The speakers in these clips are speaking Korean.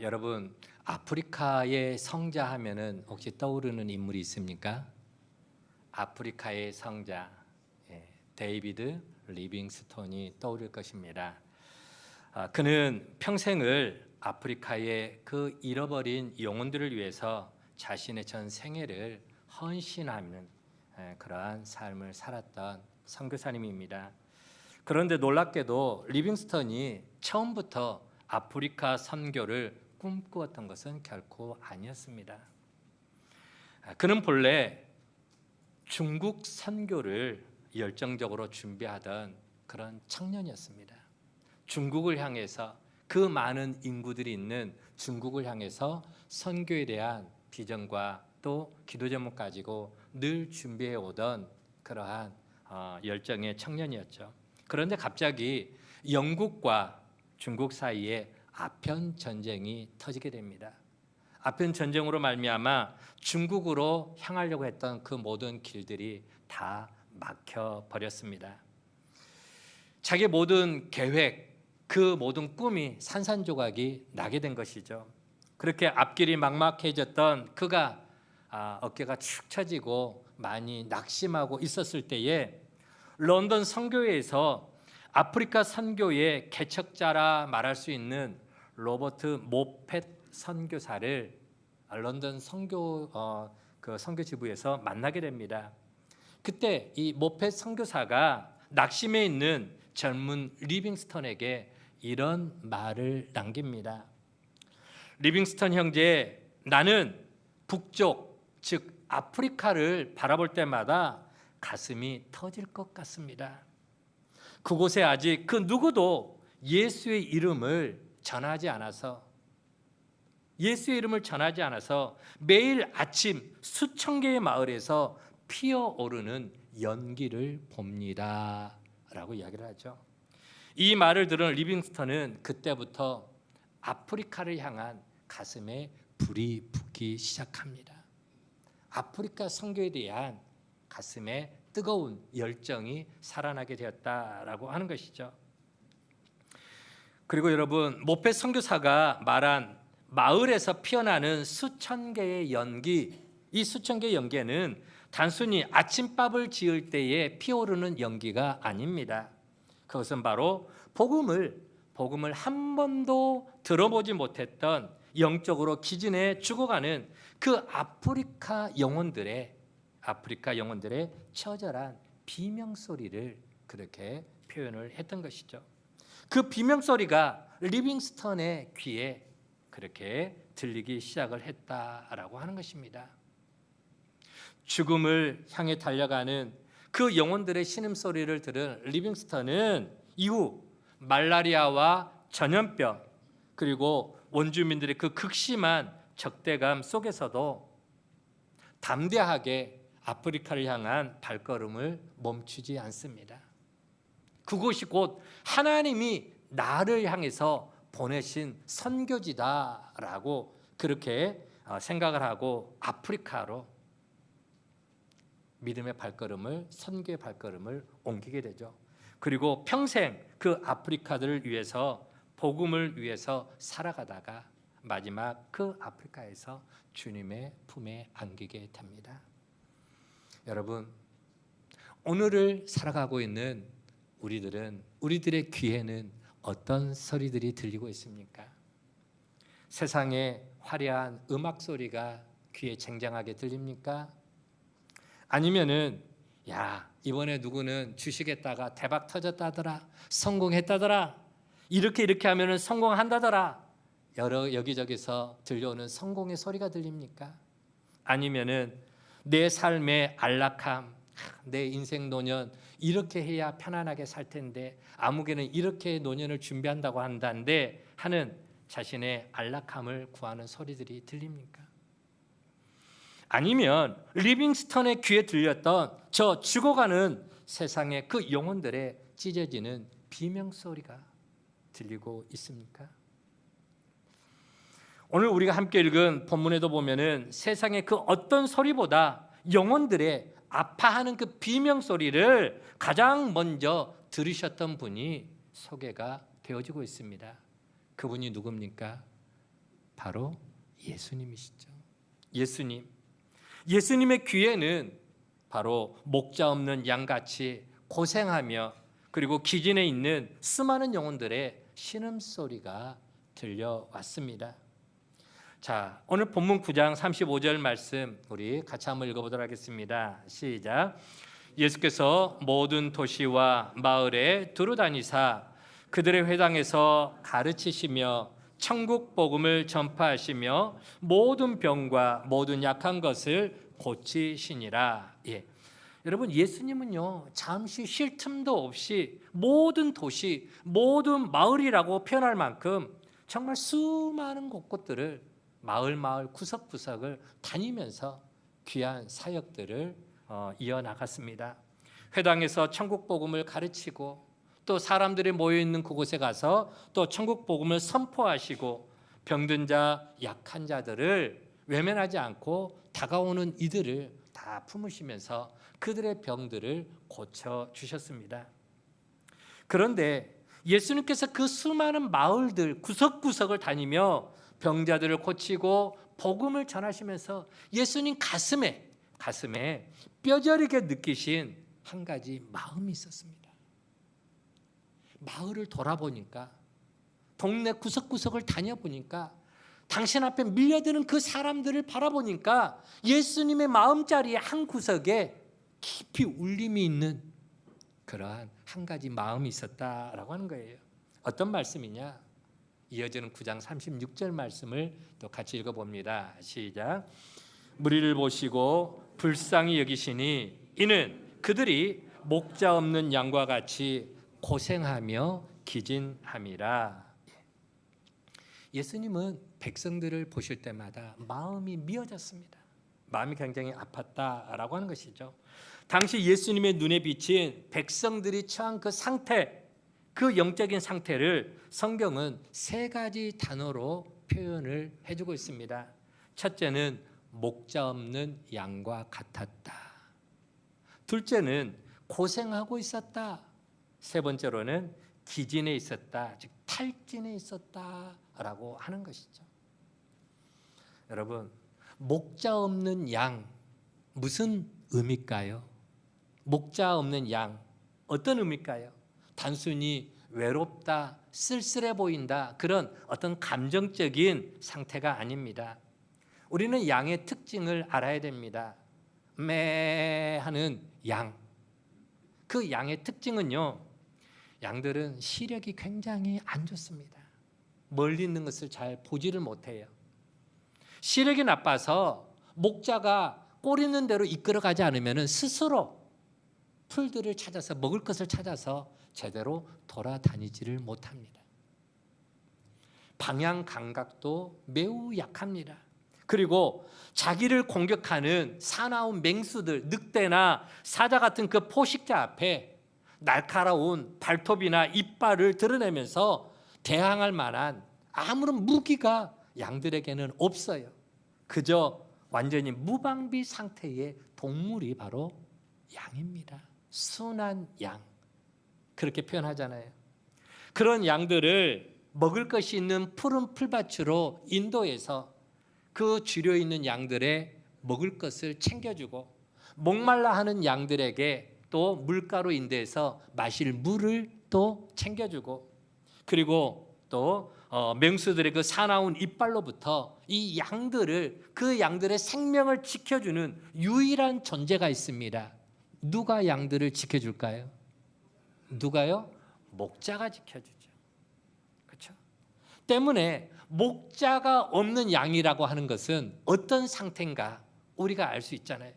여러분, 아프리카의 성자 하면은 혹시 떠오르는 인물이 있습니까? 아프리카의 성자, 데이비드 리빙스톤이 떠오를 것입니다. 그는 평생을 아프리카의 그 잃어버린 영혼들을 위해서 자신의 전 생애를 헌신하는 그러한 삶을 살았던 선교사님입니다. 그런데 놀랍게도 리빙스턴이 처음부터 아프리카 선교를 꿈꾸었던 것은 결코 아니었습니다. 그는 본래 중국 선교를 열정적으로 준비하던 그런 청년이었습니다. 중국을 향해서, 그 많은 인구들이 있는 중국을 향해서 선교에 대한 비전과 또 기도 제목 가지고 늘 준비해 오던 그러한 열정의 청년이었죠. 그런데 갑자기 영국과 중국 사이에 아편 전쟁이 터지게 됩니다. 아편 전쟁으로 말미암아 중국으로 향하려고 했던 그 모든 길들이 다 막혀 버렸습니다. 자기 모든 계획, 그 모든 꿈이 산산조각이 나게 된 것이죠. 그렇게 앞길이 막막해졌던 그가 어깨가 축 처지고 많이 낙심하고 있었을 때에 런던 선교회에서 아프리카 선교의 개척자라 말할 수 있는 로버트 모펫 선교사를 런던 그 선교 지부에서 만나게 됩니다. 그때 이 모펫 선교사가 낙심해 있는 젊은 리빙스턴에게 이런 말을 남깁니다. 리빙스턴 형제, 나는 북쪽, 즉 아프리카를 바라볼 때마다 가슴이 터질 것 같습니다. 그곳에 아직 그 누구도 예수의 이름을 전하지 않아서 매일 아침 수천 개의 마을에서 피어오르는 연기를 봅니다 라고 이야기를 하죠. 이 말을 들은 리빙스턴은 그때부터 아프리카를 향한 가슴에 불이 붙기 시작합니다. 아프리카 선교에 대한 가슴에 뜨거운 열정이 살아나게 되었다라고 하는 것이죠. 그리고 여러분, 모펫 선교사가 말한 마을에서 피어나는 수천 개의 연기, 이 수천 개의 연기는 단순히 아침밥을 지을 때에 피어오르는 연기가 아닙니다. 그것은 바로 복음을 한 번도 들어보지 못했던, 영적으로 기진해 죽어가는 그 아프리카 영혼들의 처절한 비명소리를 그렇게 표현을 했던 것이죠. 그 비명소리가 리빙스턴의 귀에 그렇게 들리기 시작을 했다라고 하는 것입니다. 죽음을 향해 달려가는 그 영혼들의 신음소리를 들은 리빙스턴은 이후 말라리아와 전염병, 그리고 원주민들의 그 극심한 적대감 속에서도 담대하게 아프리카를 향한 발걸음을 멈추지 않습니다. 그곳이 곧 하나님이 나를 향해서 보내신 선교지다라고 그렇게 생각을 하고 아프리카로 믿음의 발걸음을, 선교의 발걸음을 옮기게 되죠. 그리고 평생 그 아프리카들을 위해서, 복음을 위해서 살아가다가 마지막 그 아프리카에서 주님의 품에 안기게 됩니다. 여러분, 오늘을 살아가고 있는 우리들의 귀에는 어떤 소리들이 들리고 있습니까? 세상의 화려한 음악 소리가 귀에 쟁쟁하게 들립니까? 아니면은 이번에 누구는 주식했다가 대박 터졌다더라, 성공했다더라, 이렇게 하면은 성공한다더라, 여기저기서 들려오는 성공의 소리가 들립니까? 아니면은 내 삶의 안락함, 내 인생 노년 이렇게 해야 편안하게 살 텐데, 아무개는 이렇게 노년을 준비한다고 한다는데 하는 자신의 안락함을 구하는 소리들이 들립니까? 아니면 리빙스턴의 귀에 들렸던 저 죽어가는 세상의 그 영혼들의 찢어지는 비명소리가 들리고 있습니까? 오늘 우리가 함께 읽은 본문에도 보면은 세상의 그 어떤 소리보다 영혼들의 아파하는 그 비명소리를 가장 먼저 들으셨던 분이 소개가 되어지고 있습니다. 그분이 누굽니까? 바로 예수님이시죠. 예수님의 귀에는 바로 목자 없는 양같이 고생하며 그리고 기진에 있는 수많은 영혼들의 신음소리가 들려왔습니다. 자, 오늘 본문 9장 35절 말씀 우리 같이 한번 읽어보도록 하겠습니다. 시작. 예수께서 모든 도시와 마을에 두루다니사 그들의 회당에서 가르치시며 천국 복음을 전파하시며 모든 병과 모든 약한 것을 고치시니라. 예. 여러분, 예수님은요 잠시 쉴 틈도 없이 모든 도시, 모든 마을이라고 표현할 만큼 정말 수많은 곳곳들을 마을 구석구석을 다니면서 귀한 사역들을 이어나갔습니다. 회당에서 천국 복음을 가르치고 또 사람들이 모여 있는 그곳에 가서 또 천국 복음을 선포하시고 병든 자, 약한 자들을 외면하지 않고 다가오는 이들을 다 품으시면서 그들의 병들을 고쳐 주셨습니다. 그런데 예수님께서 그 수많은 마을들 구석구석을 다니며 병자들을 고치고 복음을 전하시면서 예수님 가슴에 뼈저리게 느끼신 한 가지 마음이 있었습니다. 마을을 돌아보니까, 동네 구석구석을 다녀보니까, 당신 앞에 밀려드는 그 사람들을 바라보니까 예수님의 마음자리 한 구석에 깊이 울림이 있는 그러한 한 가지 마음이 있었다라고 하는 거예요. 어떤 말씀이냐? 이어지는 9장 36절 말씀을 또 같이 읽어봅니다. 시작. 무리를 보시고 불쌍히 여기시니 이는 그들이 목자 없는 양과 같이 고생하며 기진함이라. 예수님은 백성들을 보실 때마다 마음이 미어졌습니다. 마음이 굉장히 아팠다라고 하는 것이죠. 당시 예수님의 눈에 비친 백성들이 처한 그 상태, 그 영적인 상태를 성경은 세 가지 단어로 표현을 해주고 있습니다. 첫째는 목자 없는 양과 같았다. 둘째는 고생하고 있었다. 세 번째로는 기진에 있었다, 즉 탈진에 있었다라고 하는 것이죠. 여러분, 목자 없는 양 무슨 의미일까요? 목자 없는 양 어떤 의미일까요? 단순히 외롭다, 쓸쓸해 보인다 그런 어떤 감정적인 상태가 아닙니다. 우리는 양의 특징을 알아야 됩니다. 매 하는 양, 그 양의 특징은요, 양들은 시력이 굉장히 안 좋습니다. 멀리 있는 것을 잘 보지를 못해요. 시력이 나빠서 목자가 꼴 있는 대로 이끌어가지 않으면 스스로 풀들을 찾아서 먹을 것을 찾아서 제대로 돌아다니지를 못합니다. 방향 감각도 매우 약합니다. 그리고 자기를 공격하는 사나운 맹수들, 늑대나 사자 같은 그 포식자 앞에 날카로운 발톱이나 이빨을 드러내면서 대항할 만한 아무런 무기가 양들에게는 없어요. 그저 완전히 무방비 상태의 동물이 바로 양입니다. 순한 양, 그렇게 표현하잖아요. 그런 양들을 먹을 것이 있는 푸른 풀밭으로 인도해서 그 주려 있는 양들의 먹을 것을 챙겨주고, 목말라 하는 양들에게 또 물가로 인도해서 마실 물을 또 챙겨주고, 그리고 또 맹수들의 그 사나운 이빨로부터 이 양들을, 그 양들의 생명을 지켜주는 유일한 존재가 있습니다. 누가 양들을 지켜줄까요? 누가요? 목자가 지켜주죠. 그렇죠? 때문에 목자가 없는 양이라고 하는 것은 어떤 상태인가 우리가 알 수 있잖아요.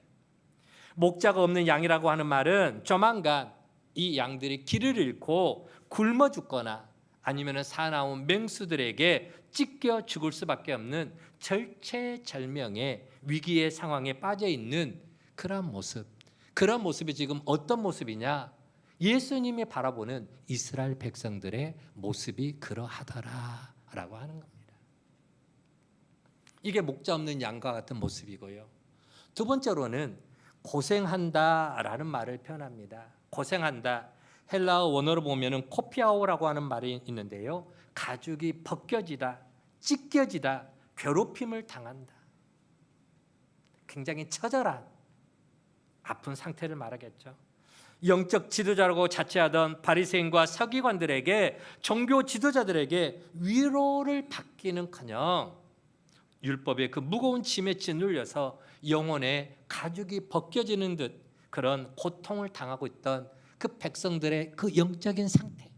목자가 없는 양이라고 하는 말은 조만간 이 양들이 길을 잃고 굶어 죽거나 아니면 사나운 맹수들에게 찢겨 죽을 수밖에 없는 절체절명의 위기의 상황에 빠져 있는 그런 모습. 그런 모습이 지금 어떤 모습이냐? 예수님이 바라보는 이스라엘 백성들의 모습이 그러하더라라고 하는 겁니다. 이게 목자 없는 양과 같은 모습이고요. 두 번째로는 고생한다라는 말을 표현합니다. 고생한다. 헬라어 원어로 보면은 코피아오라고 하는 말이 있는데요. 가죽이 벗겨지다, 찢겨지다, 괴롭힘을 당한다. 굉장히 처절한 아픈 상태를 말하겠죠. 영적 지도자라고 자처하던 바리새인과 서기관들에게, 종교 지도자들에게 위로를 받기는커녕 율법의 그 무거운 짐에 짓눌려서 영혼의 가죽이 벗겨지는 듯 그런 고통을 당하고 있던 그 백성들의 그 영적인 상태에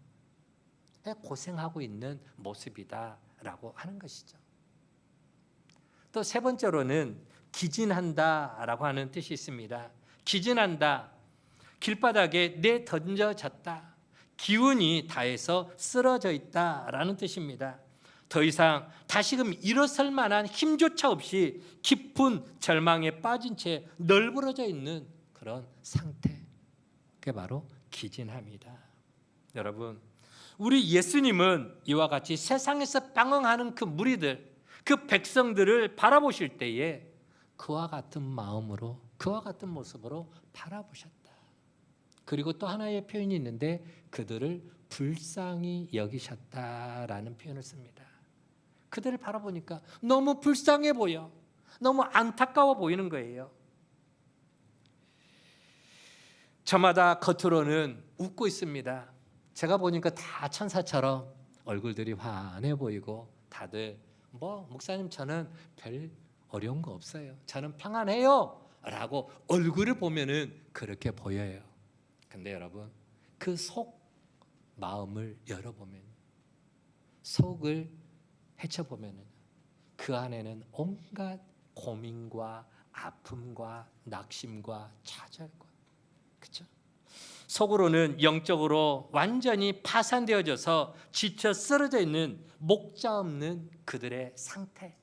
고생하고 있는 모습이다라고 하는 것이죠. 또 세 번째로는 기진한다라고 하는 뜻이 있습니다. 기진한다, 길바닥에 내던져졌다, 기운이 다해서 쓰러져 있다라는 뜻입니다. 더 이상 다시금 일어설 만한 힘조차 없이 깊은 절망에 빠진 채 널브러져 있는 그런 상태, 그게 바로 기진함이다. 여러분, 우리 예수님은 이와 같이 세상에서 방황하는 그 무리들, 그 백성들을 바라보실 때에 그와 같은 마음으로, 그와 같은 모습으로 바라보셨다. 그리고 또 하나의 표현이 있는데 그들을 불쌍히 여기셨다라는 표현을 씁니다. 그들을 바라보니까 너무 불쌍해 보여, 너무 안타까워 보이는 거예요. 저마다 겉으로는 웃고 있습니다. 제가 보니까 다 천사처럼 얼굴들이 환해 보이고 다들 목사님 저는 별 어려운 거 없어요, 저는 평안해요 라고 얼굴을 보면은 그렇게 보여요. 근데 여러분, 그 속 마음을 열어보면, 속을 헤쳐보면 그 안에는 온갖 고민과 아픔과 낙심과 좌절과, 그렇죠? 속으로는 영적으로 완전히 파산되어져서 지쳐 쓰러져 있는 목자 없는 그들의 상태,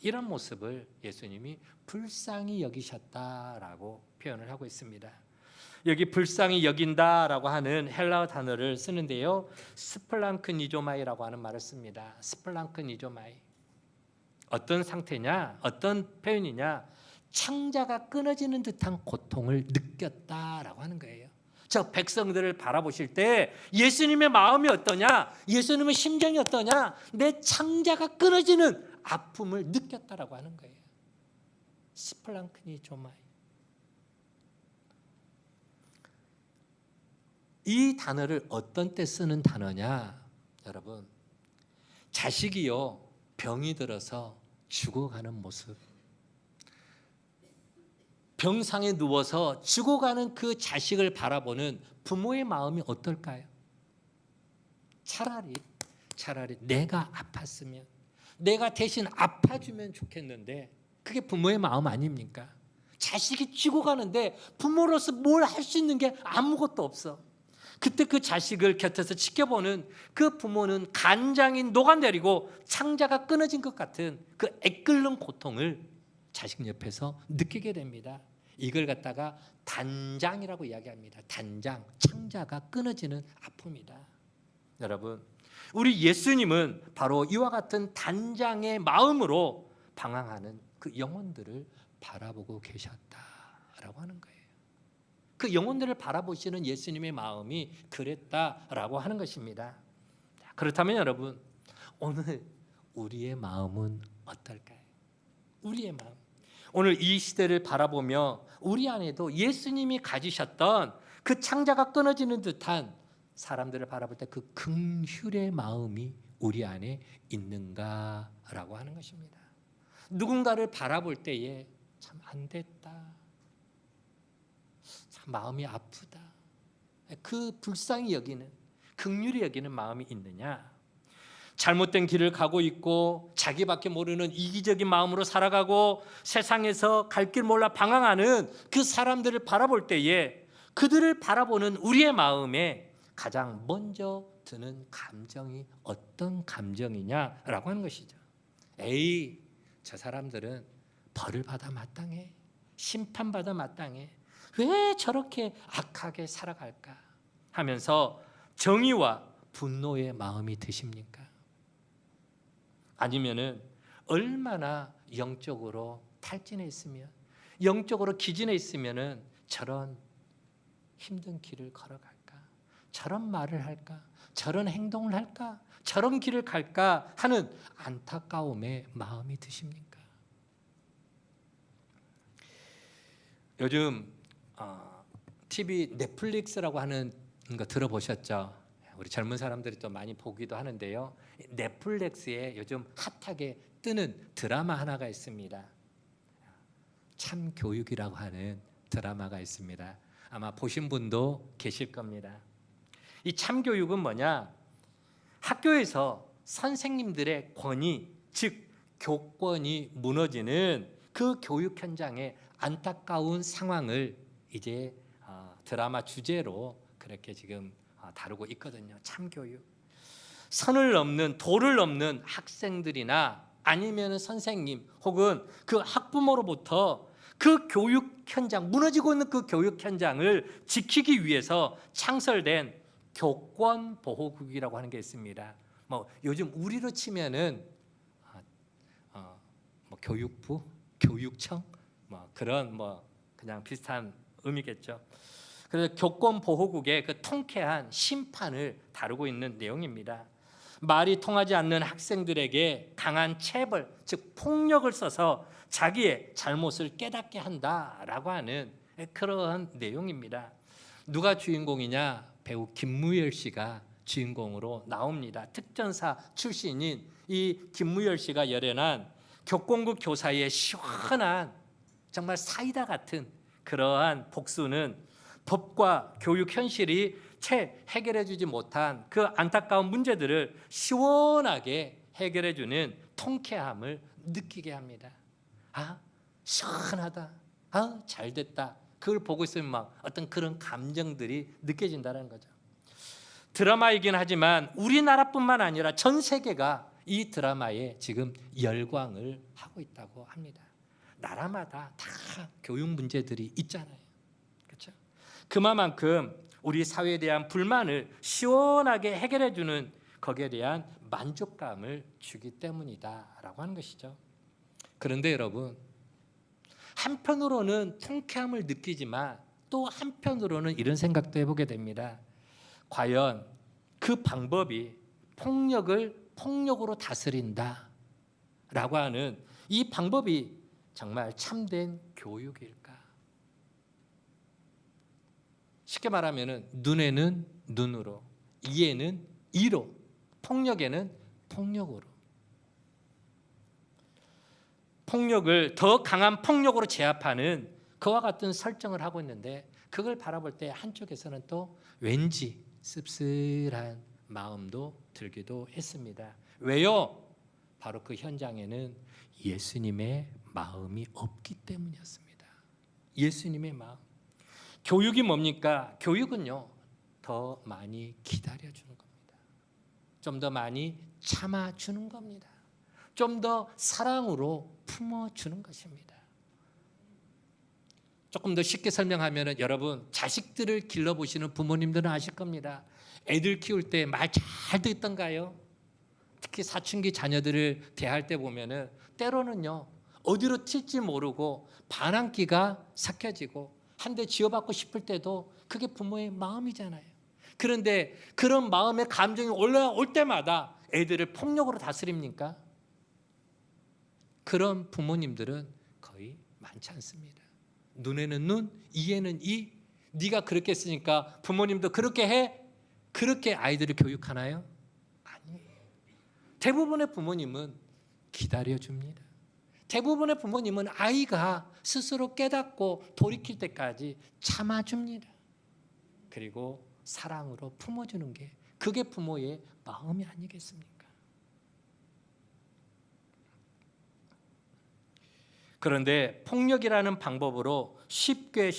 이런 모습을 예수님이 불쌍히 여기셨다라고 표현을 하고 있습니다. 여기 불쌍히 여긴다라고 하는 헬라어 단어를 쓰는데요, 스플랑크니조마이라고 하는 말을 씁니다. 스플랑크니조마이. 어떤 상태냐, 어떤 표현이냐, 창자가 끊어지는 듯한 고통을 느꼈다라고 하는 거예요. 저 백성들을 바라보실 때 예수님의 마음이 어떠냐, 예수님의 심정이 어떠냐, 내 창자가 끊어지는 아픔을 느꼈다라고 하는 거예요. 스플랑크니조마이. 이 단어를 어떤 때 쓰는 단어냐, 여러분, 자식이요 병이 들어서 죽어가는 모습, 병상에 누워서 죽어가는 그 자식을 바라보는 부모의 마음이 어떨까요? 차라리 내가 아팠으면, 내가 대신 아파주면 좋겠는데, 그게 부모의 마음 아닙니까? 자식이 죽어가는데 부모로서 뭘 할 수 있는 게 아무것도 없어. 그때 그 자식을 곁에서 지켜보는 그 부모는 간장이 녹아내리고 창자가 끊어진 것 같은 그 애끓는 고통을 자식 옆에서 느끼게 됩니다. 이걸 갖다가 단장이라고 이야기합니다. 단장, 창자가 끊어지는 아픔이다. 여러분, 우리 예수님은 바로 이와 같은 단장의 마음으로 방황하는 그 영혼들을 바라보고 계셨다라고 하는 거예요. 그 영혼들을 바라보시는 예수님의 마음이 그랬다라고 하는 것입니다. 그렇다면 여러분, 오늘 우리의 마음은 어떨까요? 우리의 마음, 오늘 이 시대를 바라보며 우리 안에도 예수님이 가지셨던 그 창자가 끊어지는 듯한 사람들을 바라볼 때 그 긍휼의 마음이 우리 안에 있는가라고 하는 것입니다. 누군가를 바라볼 때에 참 안 됐다, 참 마음이 아프다, 그 불쌍히 여기는, 긍휼히 여기는 마음이 있느냐? 잘못된 길을 가고 있고 자기밖에 모르는 이기적인 마음으로 살아가고 세상에서 갈 길 몰라 방황하는 그 사람들을 바라볼 때에 그들을 바라보는 우리의 마음에 가장 먼저 드는 감정이 어떤 감정이냐라고 하는 것이죠. 에이, 저 사람들은 벌을 받아 마땅해, 심판받아 마땅해, 왜 저렇게 악하게 살아갈까 하면서 정의와 분노의 마음이 드십니까? 아니면은 얼마나 영적으로 탈진해 있으면, 영적으로 기진해 있으면은 저런 힘든 길을 걸어갈까, 저런 말을 할까, 저런 행동을 할까? 저런 길을 갈까? 하는 안타까움의 마음이 드십니까? 요즘 TV 넷플릭스라고 하는 거 들어보셨죠? 우리 젊은 사람들이 또 많이 보기도 하는데요. 넷플릭스에 요즘 핫하게 뜨는 드라마 하나가 있습니다. 참교육이라고 하는 드라마가 있습니다. 아마 보신 분도 계실 겁니다. 이 참교육은 뭐냐? 학교에서 선생님들의 권위, 즉 교권이 무너지는 그 교육 현장의 안타까운 상황을 이제 드라마 주제로 그렇게 지금 다루고 있거든요. 참교육. 선을 넘는, 도를 넘는 학생들이나 아니면 선생님 혹은 그 학부모로부터 그 교육 현장, 무너지고 있는 그 교육 현장을 지키기 위해서 창설된 교권보호국이라고 하는 게 있습니다. 뭐 요즘 우리로 치면은 뭐 교육부, 교육청, 뭐 그런 뭐 그냥 비슷한 의미겠죠. 그래서 교권보호국의 그 통쾌한 심판을 다루고 있는 내용입니다. 말이 통하지 않는 학생들에게 강한 체벌, 즉 폭력을 써서 자기의 잘못을 깨닫게 한다라고 하는 그러한 내용입니다. 누가 주인공이냐? 배우 김무열 씨가 주인공으로 나옵니다. 특전사 출신인 이 김무열 씨가 열연한 교권국 교사의 시원한 정말 사이다 같은 그러한 복수는 법과 교육 현실이 채 해결해 주지 못한 그 안타까운 문제들을 시원하게 해결해 주는 통쾌함을 느끼게 합니다. 아, 시원하다. 아, 잘 됐다. 그걸 보고 있으면 막 어떤 그런 감정들이 느껴진다는 거죠. 드라마이긴 하지만 우리나라뿐만 아니라 전 세계가 이 드라마에 지금 열광을 하고 있다고 합니다. 나라마다 다 교육 문제들이 있잖아요. 그렇죠? 그만큼 우리 사회에 대한 불만을 시원하게 해결해 주는 거기에 대한 만족감을 주기 때문이다라고 하는 것이죠. 그런데 여러분, 한편으로는 통쾌함을 느끼지만 또 한편으로는 이런 생각도 해보게 됩니다. 과연 그 방법이 폭력을 폭력으로 다스린다라고 하는 이 방법이 정말 참된 교육일까? 쉽게 말하면 눈에는 눈으로, 이에는 이로, 폭력에는 폭력으로. 폭력을 더 강한 폭력으로 제압하는 그와 같은 설정을 하고 있는데 그걸 바라볼 때 한쪽에서는 또 왠지 씁쓸한 마음도 들기도 했습니다. 왜요? 바로 그 현장에는 예수님의 마음이 없기 때문이었습니다. 예수님의 마음. 교육이 뭡니까? 교육은요, 더 많이 기다려주는 겁니다. 좀 더 많이 참아주는 겁니다. 좀 더 사랑으로 품어주는 것입니다. 조금 더 쉽게 설명하면 여러분, 자식들을 길러보시는 부모님들은 아실 겁니다. 애들 키울 때 말 잘 듣던가요? 특히 사춘기 자녀들을 대할 때 보면은 때로는요, 어디로 튈지 모르고 반항기가 삭혀지고 한 대 쥐어받고 싶을 때도 그게 부모의 마음이잖아요. 그런데 그런 마음의 감정이 올라올 때마다 애들을 폭력으로 다스립니까? 그런 부모님들은 거의 많지 않습니다. 눈에는 눈, 이에는 이. 네가 그렇게 했으니까 부모님도 그렇게 해. 그렇게 아이들을 교육하나요? 아니에요. 대부분의 부모님은 기다려줍니다. 대부분의 부모님은 아이가 스스로 깨닫고 돌이킬 때까지 참아줍니다. 그리고 사랑으로 품어주는 게 그게 부모의 마음이 아니겠습니까? 그런데 폭력이라는 방법으로 쉽게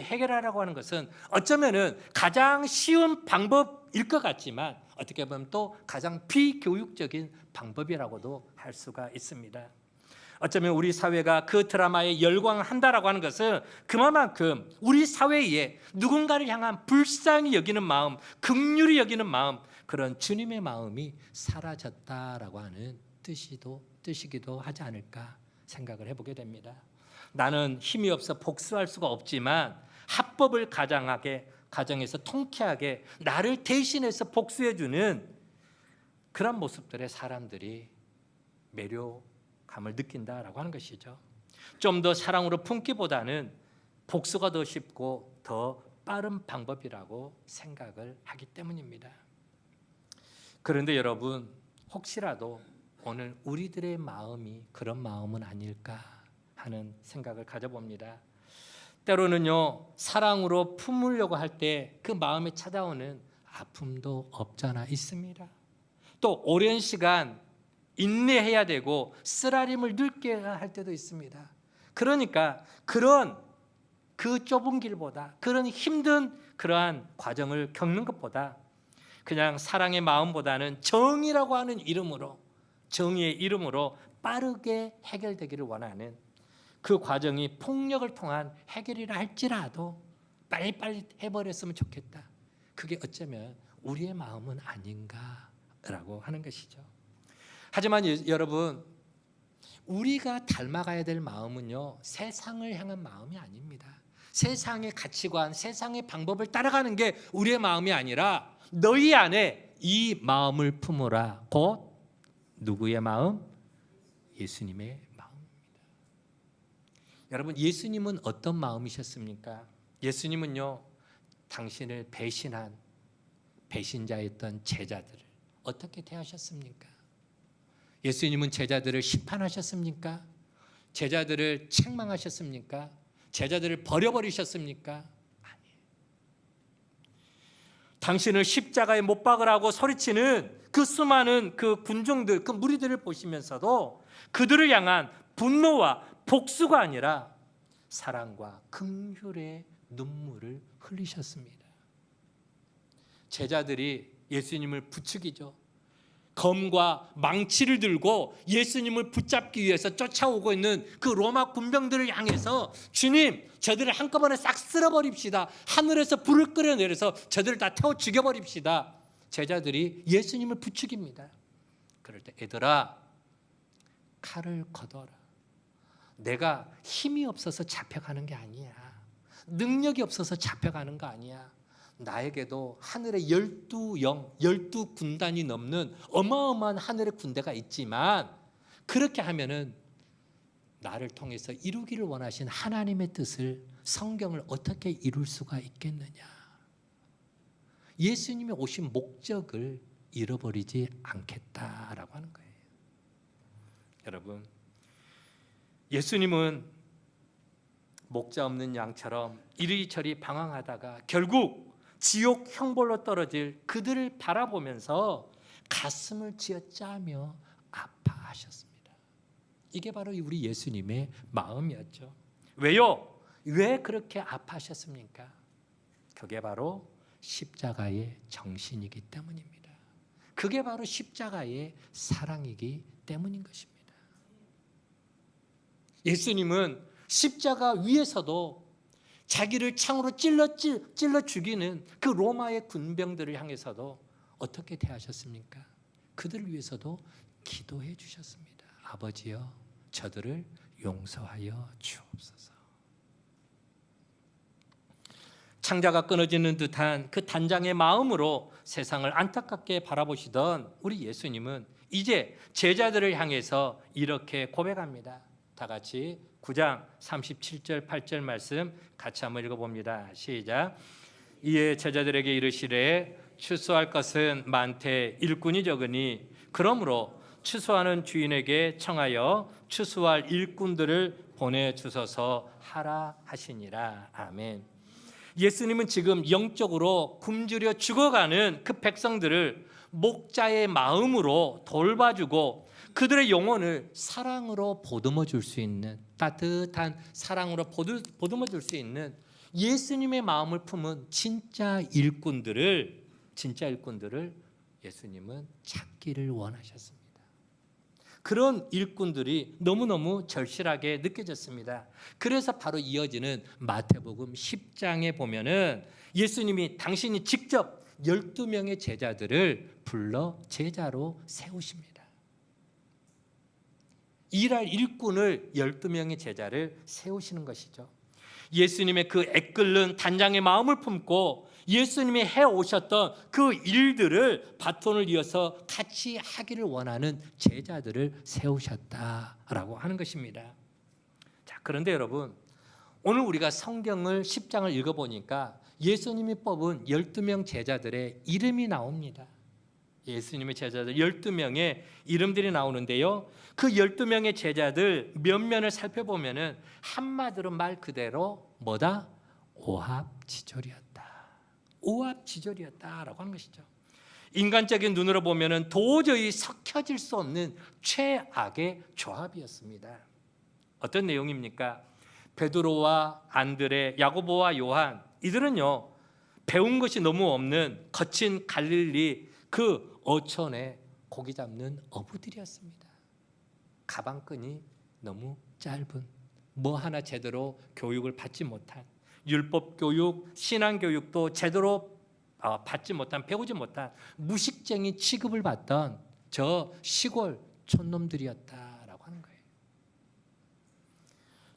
해결하라고 하는 것은 어쩌면은 가장 쉬운 방법일 것 같지만 어떻게 보면 또 가장 비교육적인 방법이라고도 할 수가 있습니다. 어쩌면 우리 사회가 그 드라마에 열광한다라고 하는 것은 그만큼 우리 사회에 누군가를 향한 불쌍히 여기는 마음, 긍휼히 여기는 마음, 그런 주님의 마음이 사라졌다라고 하는 뜻이기도 하지 않을까 생각을 해보게 됩니다. 나는 힘이 없어 복수할 수가 없지만 합법을 가장하게 가정에서 통쾌하게 나를 대신해서 복수해주는 그런 모습들의 사람들이 매료감을 느낀다라고 하는 것이죠. 좀 더 사랑으로 품기보다는 복수가 더 쉽고 더 빠른 방법이라고 생각을 하기 때문입니다. 그런데 여러분, 혹시라도 오늘 우리들의 마음이 그런 마음은 아닐까 하는 생각을 가져봅니다. 때로는요, 사랑으로 품으려고 할 때 그 마음에 찾아오는 아픔도 없잖아 있습니다. 또 오랜 시간 인내해야 되고 쓰라림을 늙게 할 때도 있습니다. 그러니까 그 좁은 길보다, 그런 힘든 그러한 과정을 겪는 것보다 그냥 사랑의 마음보다는 정의라고 하는 이름으로, 정의의 이름으로 빠르게 해결되기를 원하는 그 과정이 폭력을 통한 해결이라 할지라도 빨리빨리 해버렸으면 좋겠다. 그게 어쩌면 우리의 마음은 아닌가라고 하는 것이죠. 하지만 여러분, 우리가 닮아가야 될 마음은요, 세상을 향한 마음이 아닙니다. 세상의 가치관, 세상의 방법을 따라가는 게 우리의 마음이 아니라 너희 안에 이 마음을 품으라. 곧 누구의 마음? 예수님의 마음입니다. 여러분, 예수님은 어떤 마음이셨습니까? 예수님은요, 당신을 배신한 배신자였던 제자들을 어떻게 대하셨습니까? 예수님은 제자들을 심판하셨습니까? 제자들을 책망하셨습니까? 제자들을 버려버리셨습니까? 아니에요. 당신을 십자가에 못 박으라고 소리치는 그 수많은 그 군중들, 그 무리들을 보시면서도 그들을 향한 분노와 복수가 아니라 사랑과 긍휼의 눈물을 흘리셨습니다. 제자들이 예수님을 부추기죠. 검과 망치를 들고 예수님을 붙잡기 위해서 쫓아오고 있는 그 로마 군병들을 향해서 주님, 저들을 한꺼번에 싹 쓸어버립시다. 하늘에서 불을 끓여내려서 저들을 다 태워 죽여버립시다. 제자들이 예수님을 부추깁니다. 그럴 때 얘들아, 칼을 걷어라. 내가 힘이 없어서 잡혀가는 게 아니야. 능력이 없어서 잡혀가는 거 아니야. 나에게도 하늘에 12군단이 넘는 어마어마한 하늘의 군대가 있지만 그렇게 하면은 나를 통해서 이루기를 원하신 하나님의 뜻을, 성경을 어떻게 이룰 수가 있겠느냐. 예수님이 오신 목적을 잃어버리지 않겠다라고 하는 거예요. 여러분, 예수님은 목자 없는 양처럼 이리저리 방황하다가 결국 지옥 형벌로 떨어질 그들을 바라보면서 가슴을 쥐어짜며 아파하셨습니다. 이게 바로 우리 예수님의 마음이었죠. 왜요? 왜 그렇게 아파하셨습니까? 그게 바로 십자가의 정신이기 때문입니다. 그게 바로 십자가의 사랑이기 때문인 것입니다. 예수님은 십자가 위에서도 자기를 창으로 찔러 죽이는 그 로마의 군병들을 향해서도 어떻게 대하셨습니까? 그들을 위해서도 기도해 주셨습니다. 아버지여, 저들을 용서하여 주옵소서. 창자가 끊어지는 듯한 그 단장의 마음으로 세상을 안타깝게 바라보시던 우리 예수님은 이제 제자들을 향해서 이렇게 고백합니다. 다 같이 9장 37절 8절 말씀 같이 한번 읽어봅니다. 시작. 이에 제자들에게 이르시되 추수할 것은 많되 일꾼이 적으니 그러므로 추수하는 주인에게 청하여 추수할 일꾼들을 보내주소서 하라 하시니라. 아멘. 예수님은 지금 영적으로 굶주려 죽어가는 그 백성들을 목자의 마음으로 돌봐주고 그들의 영혼을 사랑으로 보듬어 줄 수 있는, 따뜻한 사랑으로 보듬어 줄 수 있는 예수님의 마음을 품은 진짜 일꾼들을 예수님은 찾기를 원하셨습니다. 그런 일꾼들이 너무너무 절실하게 느껴졌습니다. 그래서 바로 이어지는 마태복음 10장에 보면은 예수님이 당신이 직접 12명의 제자들을 불러 제자로 세우십니다. 일할 일꾼을 12명의 제자를 세우시는 것이죠. 예수님의 그 애끓는 단장의 마음을 품고 예수님이 해오셨던 그 일들을 바톤을 이어서 같이 하기를 원하는 제자들을 세우셨다라고 하는 것입니다. 자, 그런데 여러분, 오늘 우리가 성경을 10장을 읽어보니까 예수님이 뽑은 12명 제자들의 이름이 나옵니다. 예수님의 제자들 12명의 이름들이 나오는데요, 그 12명의 제자들 면면을 살펴보면 한마디로 말 그대로 뭐다? 오합지졸이었다. 오합지졸이었다라고 하는 것이죠. 인간적인 눈으로 보면 도저히 섞여질 수 없는 최악의 조합이었습니다. 어떤 내용입니까? 베드로와 안드레, 야고보와 요한, 이들은요 배운 것이 너무 없는 거친 갈릴리 그 어촌에 고기 잡는 어부들이었습니다. 가방끈이 너무 짧은, 뭐 하나 제대로 교육을 받지 못한, 율법 교육, 신앙 교육도 제대로 받지 못한, 배우지 못한 무식쟁이 취급을 받던 저 시골 촌놈들이었다라고 하는 거예요.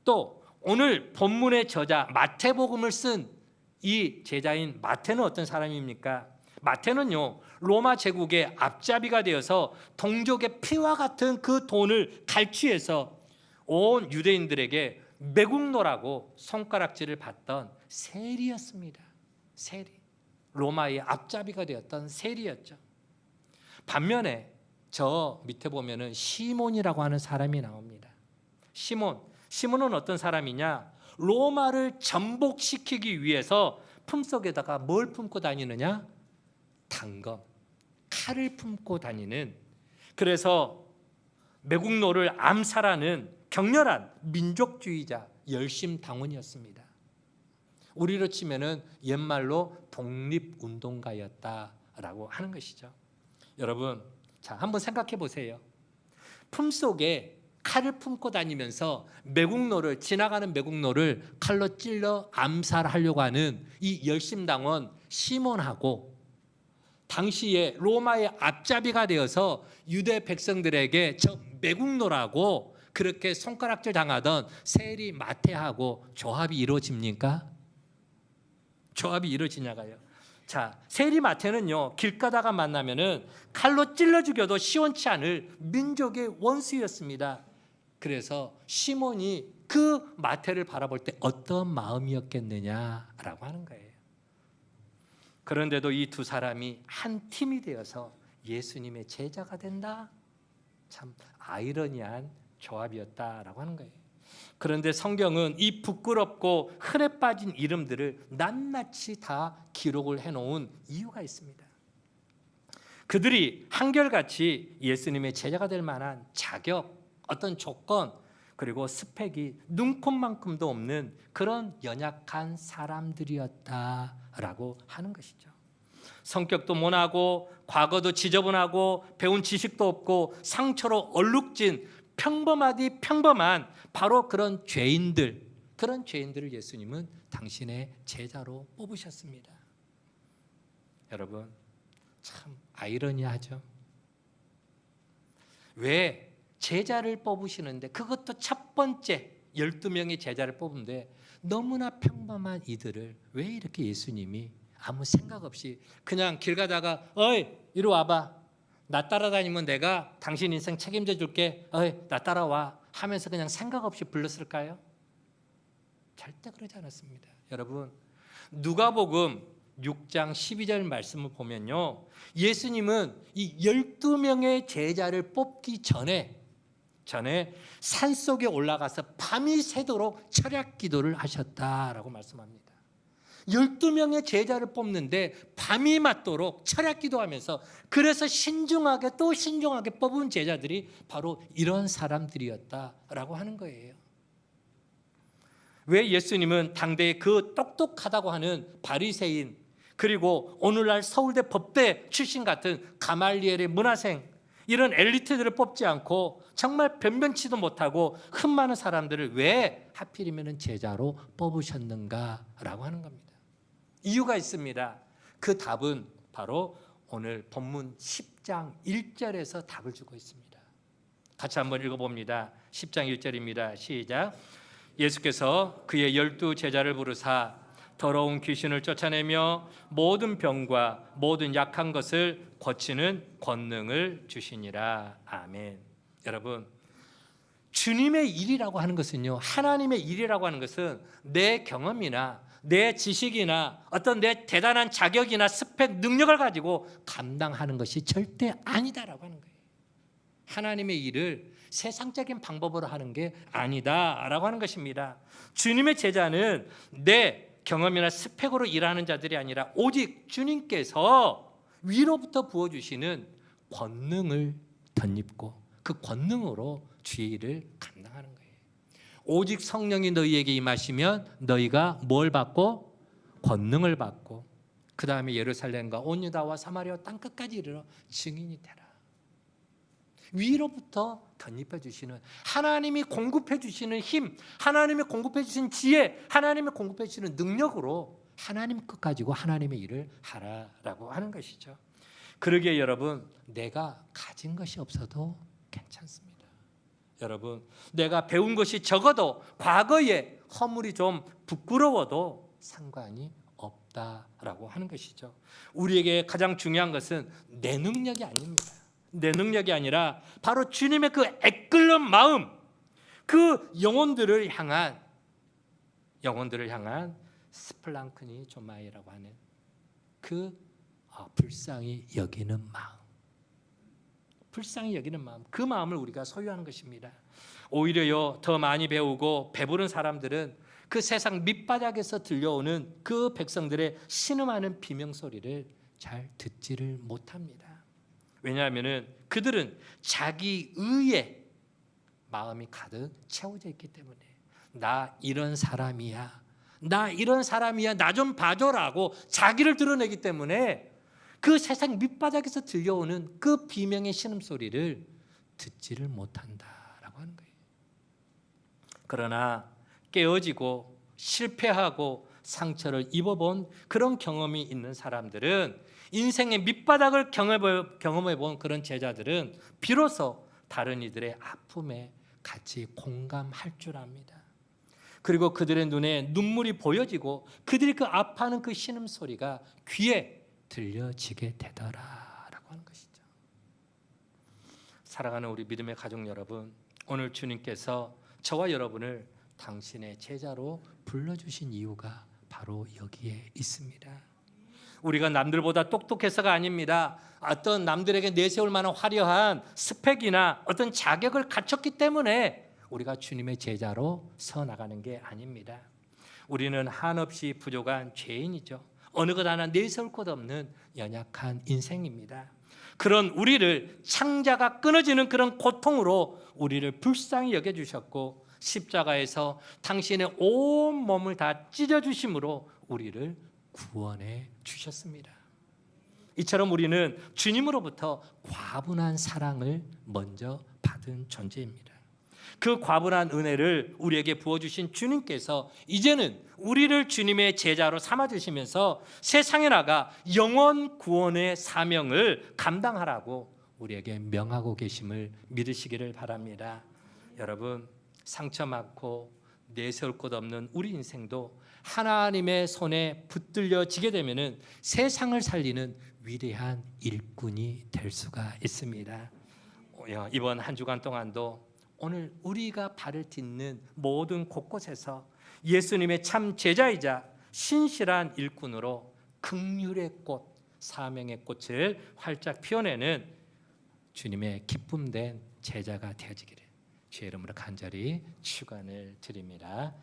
또 오늘 본문의 저자 마태복음을 쓴 이 제자인 마태는 어떤 사람입니까? 마태는요 로마 제국의 앞잡이가 되어서 동족의 피와 같은 그 돈을 갈취해서 온 유대인들에게 매국노라고 손가락질을 받던 세리였습니다. 세리, 로마의 앞잡이가 되었던 세리였죠. 반면에 저 밑에 보면은 시몬이라고 하는 사람이 나옵니다. 시몬은 어떤 사람이냐? 로마를 전복시키기 위해서 품속에다가 뭘 품고 다니느냐? 단검, 칼을 품고 다니는, 그래서 매국노를 암살하는 격렬한 민족주의자, 열심당원이었습니다. 우리로 치면은 옛말로 독립운동가였다라고 하는 것이죠. 여러분, 자 한번 생각해 보세요. 품속에 칼을 품고 다니면서 지나가는 매국노를 칼로 찔러 암살하려고 하는 이 열심당원 시몬하고, 당시에 로마의 앞잡이가 되어서 유대 백성들에게 저 매국노라고 그렇게 손가락질 당하던 세리 마태하고 조합이 이루어집니까? 조합이 이루어지냐가요. 자, 세리 마태는요 길 가다가 만나면은 칼로 찔러 죽여도 시원치 않을 민족의 원수였습니다. 그래서 시몬이 그 마태를 바라볼 때 어떤 마음이었겠느냐라고 하는 거예요. 그런데도 이 두 사람이 한 팀이 되어서 예수님의 제자가 된다? 참 아이러니한 조합이었다라고 하는 거예요. 그런데 성경은 이 부끄럽고 흔해 빠진 이름들을 낱낱이 다 기록을 해놓은 이유가 있습니다. 그들이 한결같이 예수님의 제자가 될 만한 자격, 어떤 조건, 그리고 스펙이 눈꼽만큼도 없는 그런 연약한 사람들이었다라고 하는 것이죠. 성격도 모나고 과거도 지저분하고 배운 지식도 없고 상처로 얼룩진 평범하디 평범한 바로 그런 죄인들을 예수님은 당신의 제자로 뽑으셨습니다. 여러분, 참 아이러니하죠. 왜 제자를 뽑으시는데, 그것도 첫 번째 12명의 제자를 뽑은데 너무나 평범한 이들을 왜 이렇게 예수님이 아무 생각 없이 그냥 길 가다가 어이 이리 와봐, 나 따라다니면 내가 당신 인생 책임져 줄게, 어이 나 따라와 하면서 그냥 생각 없이 불렀을까요? 절대 그러지 않았습니다. 여러분, 누가복음 6장 12절 말씀을 보면요, 예수님은 이 12명의 제자를 뽑기 전에 산속에 올라가서 밤이 새도록 철야 기도를 하셨다라고 말씀합니다. 12명의 제자를 뽑는데 밤이 맞도록 철야 기도하면서, 그래서 신중하게 또 신중하게 뽑은 제자들이 바로 이런 사람들이었다라고 하는 거예요. 왜 예수님은 당대에 그 똑똑하다고 하는 바리새인, 그리고 오늘날 서울대 법대 출신 같은 가말리엘의 문화생, 이런 엘리트들을 뽑지 않고 정말 변변치도 못하고 흠 많은 사람들을 왜 하필이면 제자로 뽑으셨는가라고 하는 겁니다. 이유가 있습니다. 그 답은 바로 오늘 본문 10장 1절에서 답을 주고 있습니다. 같이 한번 읽어봅니다. 10장 1절입니다. 시작. 예수께서 그의 12 제자를 부르사 더러운 귀신을 쫓아내며 모든 병과 모든 약한 것을 고치는 권능을 주시니라. 아멘. 여러분, 주님의 일이라고 하는 것은요, 하나님의 일이라고 하는 것은 내 경험이나 내 지식이나 어떤 내 대단한 자격이나 스펙, 능력을 가지고 감당하는 것이 절대 아니다라고 하는 거예요. 하나님의 일을 세상적인 방법으로 하는 게 아니다라고 하는 것입니다. 주님의 제자는 내 경험이나 스펙으로 일하는 자들이 아니라 오직 주님께서 위로부터 부어주시는 권능을 덧입고 그 권능으로 주의 일을 감당하는 거예요. 오직 성령이 너희에게 임하시면 너희가 뭘 받고? 권능을 받고 그 다음에 예루살렘과 온 유다와 사마리아 땅 끝까지 이르러 증인이 되라. 위로부터 덧입혀 주시는, 하나님이 공급해 주시는 힘, 하나님이 공급해 주신 지혜, 하나님이 공급해 주시는 능력으로 하나님 것 가지고 하나님의 일을 하라라고 하는 것이죠. 그러기에 여러분, 내가 가진 것이 없어도 괜찮습니다. 여러분, 내가 배운 것이 적어도 과거에 허물이 좀 부끄러워도 상관이 없다라고 하는 것이죠. 우리에게 가장 중요한 것은 내 능력이 아닙니다. 내 능력이 아니라 바로 주님의 그 애끓는 마음, 그 영혼들을 향한 스플랑크니 조마이라고 하는 그 불쌍히 여기는 마음, 불쌍히 여기는 마음, 그 마음을 우리가 소유하는 것입니다. 오히려요, 더 많이 배우고 배부른 사람들은 그 세상 밑바닥에서 들려오는 그 백성들의 신음하는 비명소리를 잘 듣지를 못합니다. 왜냐하면 그들은 자기 의에 마음이 가득 채워져 있기 때문에 나 이런 사람이야, 나 좀 봐줘라고 자기를 드러내기 때문에 그 세상 밑바닥에서 들려오는 그 비명의 신음소리를 듣지를 못한다라고 하는 거예요. 그러나 깨어지고 실패하고 상처를 입어본 그런 경험이 있는 사람들은, 인생의 밑바닥을 경험해 본 그런 제자들은 비로소 다른 이들의 아픔에 같이 공감할 줄 압니다. 그리고 그들의 눈에 눈물이 보여지고 그들이 그 아파하는 그 신음소리가 귀에 들려지게 되더라라고 하는 것이죠. 사랑하는 우리 믿음의 가족 여러분, 오늘 주님께서 저와 여러분을 당신의 제자로 불러주신 이유가 바로 여기에 있습니다. 우리가 남들보다 똑똑해서가 아닙니다. 어떤 남들에게 내세울 만한 화려한 스펙이나 어떤 자격을 갖췄기 때문에 우리가 주님의 제자로 서 나가는 게 아닙니다. 우리는 한없이 부족한 죄인이죠. 어느 것 하나 내세울 것 없는 연약한 인생입니다. 그런 우리를 창자가 끊어지는 그런 고통으로 우리를 불쌍히 여겨주셨고, 십자가에서 당신의 온 몸을 다 찢어주심으로 우리를 구원해 주셨습니다. 이처럼 우리는 주님으로부터 과분한 사랑을 먼저 받은 존재입니다. 그 과분한 은혜를 우리에게 부어주신 주님께서 이제는 우리를 주님의 제자로 삼아주시면서 세상에 나가 영원 구원의 사명을 감당하라고 우리에게 명하고 계심을 믿으시기를 바랍니다. 여러분, 상처 많고 내세울 것 없는 우리 인생도 하나님의 손에 붙들려지게 되면은 세상을 살리는 위대한 일꾼이 될 수가 있습니다. 이번 한 주간 동안도 오늘 우리가 발을 딛는 모든 곳곳에서 예수님의 참 제자이자 신실한 일꾼으로 긍휼의 꽃, 사명의 꽃을 활짝 피워내는 주님의 기쁨된 제자가 되어지기를 주의 이름으로 간절히 축원을 드립니다.